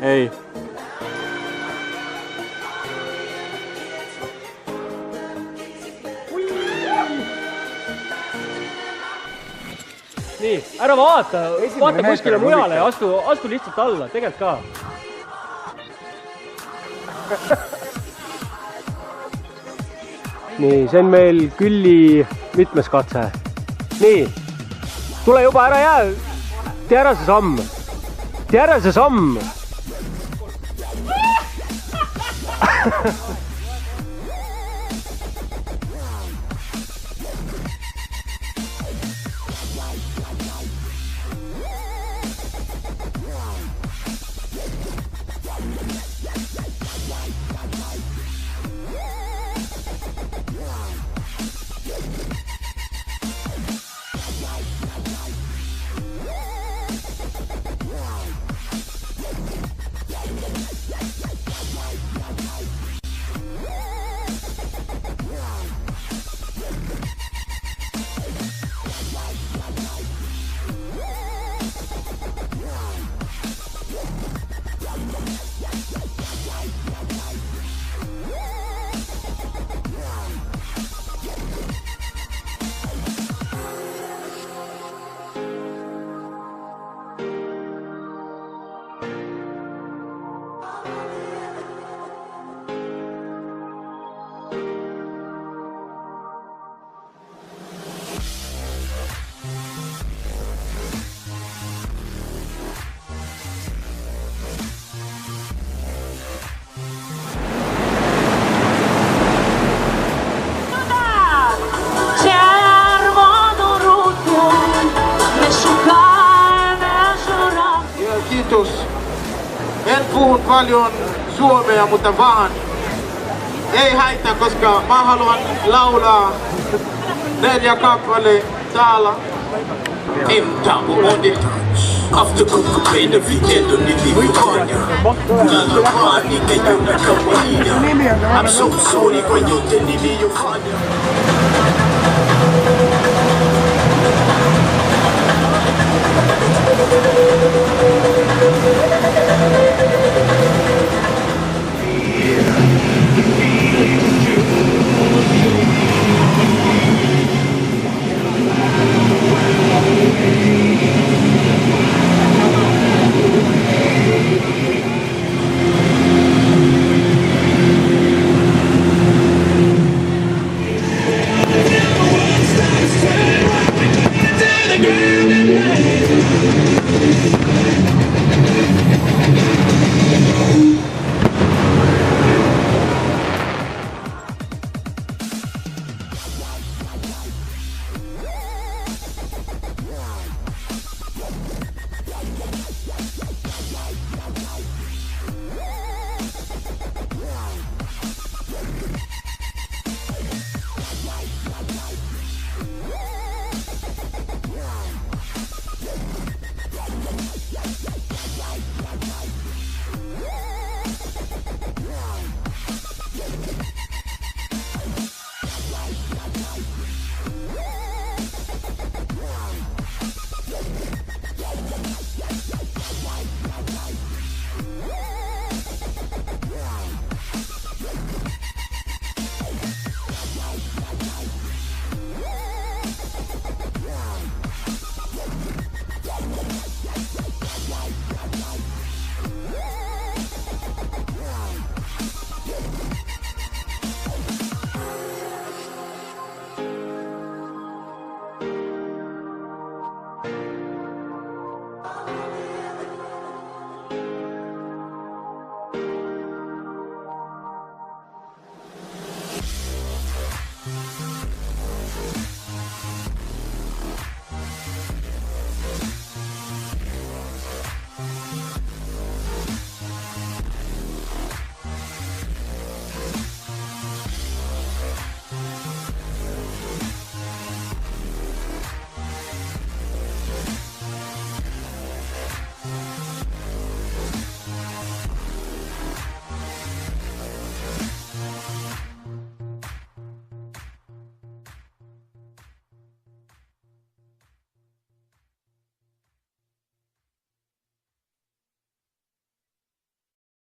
Ei. Nii, ära vaata kuskile mujale ja astu lihtsalt alla, tegelikult ka. Nii, see on meil Külli mitmes katse. Nii, tule juba ära jää. Tee ära see samm. Tee ära see samm. En puhun paljon suomea, mutta vaan ei haittaa, koska mä haluan laulaa 4 kappale täällä. Timtamu on the touch. After kukkupeen vi ändå ni liv kanya. Nalla pani kejuna kawanina. I'm so sorry kwa yote niliyofanya.